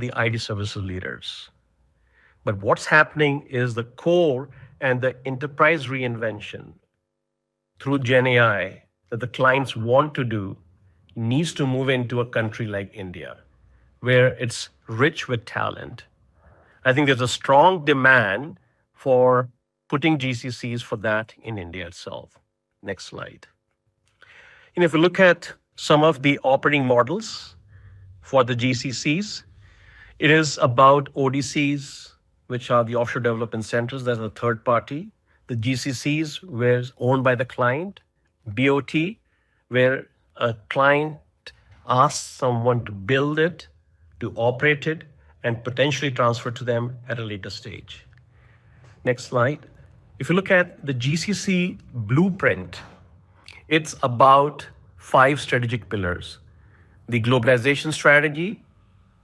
the IT services leaders. But what's happening is the core and the enterprise reinvention through GenAI that the clients want to do needs to move into a country like India, where it's rich with talent. I think there's a strong demand for putting GCCs for that in India itself. Next slide. And if you look at some of the operating models for the GCCs, it is about ODCs, which are the offshore development centers, that's a third party. The GCCs, where it's owned by the client. BOT, where a client asks someone to build it, to operate it, and potentially transfer to them at a later stage. Next slide. If you look at the GCC blueprint, it's about 5 strategic pillars. The globalization strategy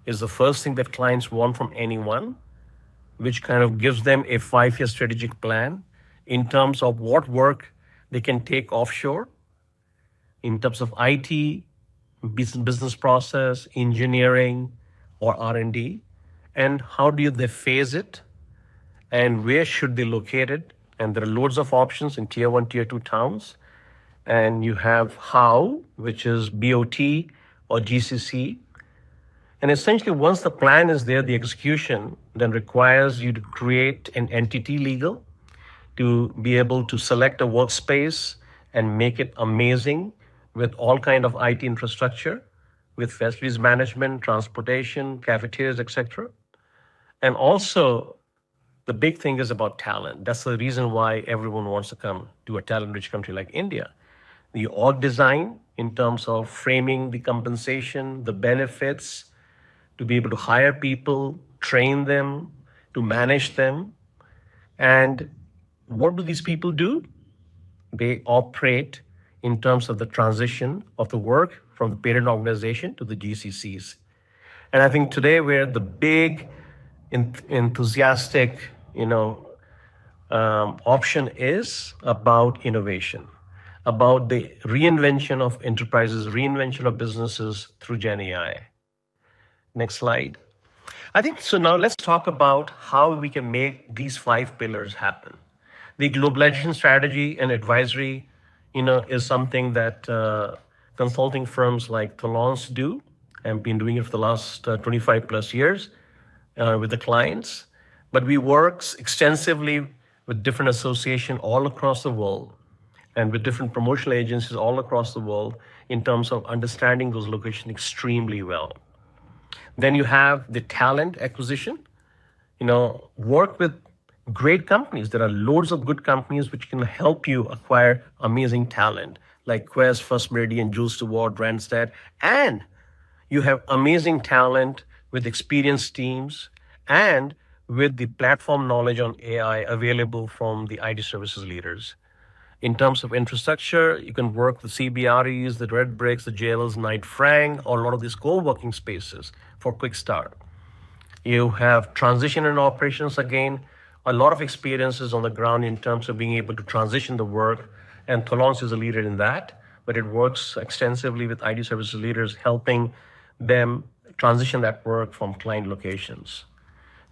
is the first thing that clients want from anyone, which kind of gives them a 5-year strategic plan in terms of what work they can take offshore, in terms of IT, business process, engineering, or R&D, and how do they phase it, and where should they locate it? And there are loads of options in tier 1, tier 2 towns. And you have how, which is BOT or GCC. And essentially, once the plan is there, the execution then requires you to create an entity legal to be able to select a workspace and make it amazing with all kind of IT infrastructure, with facilities management, transportation, cafeterias, etc. And also, the big thing is about talent. That's the reason why everyone wants to come to a talent-rich country like India. The org design in terms of framing the compensation, the benefits, to be able to hire people, train them, to manage them. And what do these people do? They operate in terms of the transition of the work from the parent organization to the GCCs. And I think today we're the big, enthusiastic, option is about innovation, about the reinvention of enterprises, reinvention of businesses through GenAI. Next slide. I think so. Now let's talk about how we can make these 5 pillars happen. The globalization strategy and advisory, is something that consulting firms like Tholons do, and been doing it for the last 25 plus years with the clients. But we work extensively with different associations all across the world and with different promotional agencies all across the world in terms of understanding those locations extremely well. Then you have the talent acquisition, work with great companies. There are loads of good companies which can help you acquire amazing talent, like Quest, First Meridian, Jules Stewart, Randstad, and you have amazing talent with experienced teams and with the platform knowledge on AI available from the IT services leaders. In terms of infrastructure, you can work with CBREs, the Redbricks, the JLLs, Knight Frank, or a lot of these co-working spaces for quick start. You have transition and operations again, a lot of experiences on the ground in terms of being able to transition the work, and Tholons is a leader in that, but it works extensively with IT services leaders, helping them transition that work from client locations.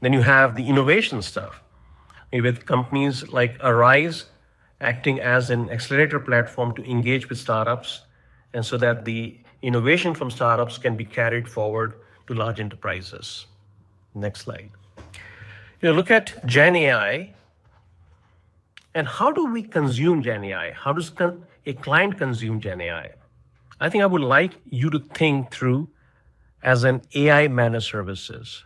Then you have the innovation stuff with companies like Arise acting as an accelerator platform to engage with startups, and so that the innovation from startups can be carried forward to large enterprises. Next slide. Look at GenAI, and how do we consume GenAI? How does a client consume GenAI? I think I would like you to think through as an AI managed services,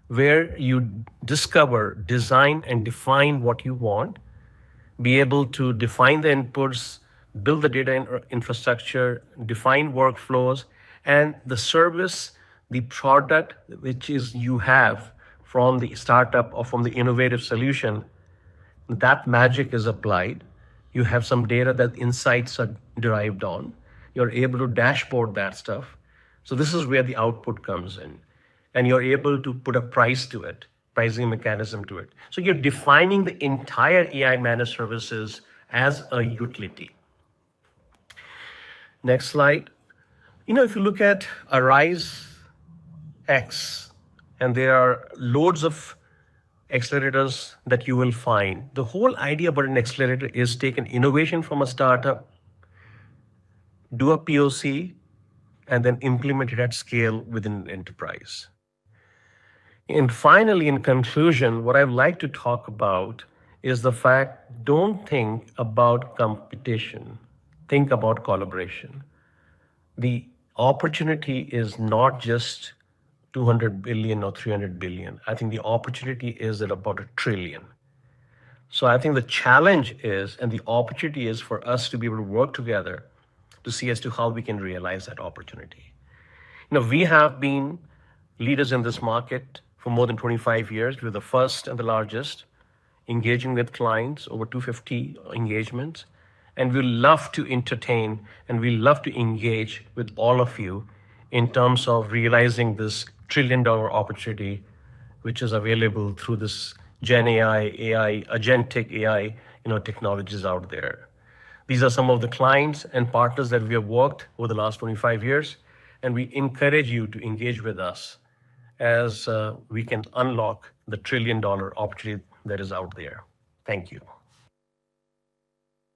where you discover, design, and define what you want, be able to define the inputs, build the data infrastructure, define workflows, and the service, the product which is you have from the startup or from the innovative solution, that magic is applied. You have some data that insights are derived on. You're able to dashboard that stuff. So this is where the output comes in. And you're able to put a price to it, pricing mechanism to it. So you're defining the entire AI managed services as a utility. Next slide. If you look at Arise X and there are loads of accelerators that you will find. The whole idea about an accelerator is take an innovation from a startup, do a POC, and then implement it at scale within an enterprise. And finally, in conclusion, what I'd like to talk about is the fact, don't think about competition, think about collaboration. The opportunity is not just 200 billion or 300 billion. I think the opportunity is at about $1 trillion. So I think the challenge is, and the opportunity is for us to be able to work together to see as to how we can realize that opportunity. We have been leaders in this market for more than 25 years. We're the first and the largest, engaging with clients, over 250 engagements. And we love to entertain and we love to engage with all of you in terms of realizing this $1 trillion opportunity, which is available through this GenAI, AI, agentic AI, technologies out there. These are some of the clients and partners that we have worked over the last 25 years, and we encourage you to engage with us as we can unlock the $1 trillion opportunity that is out there. Thank you.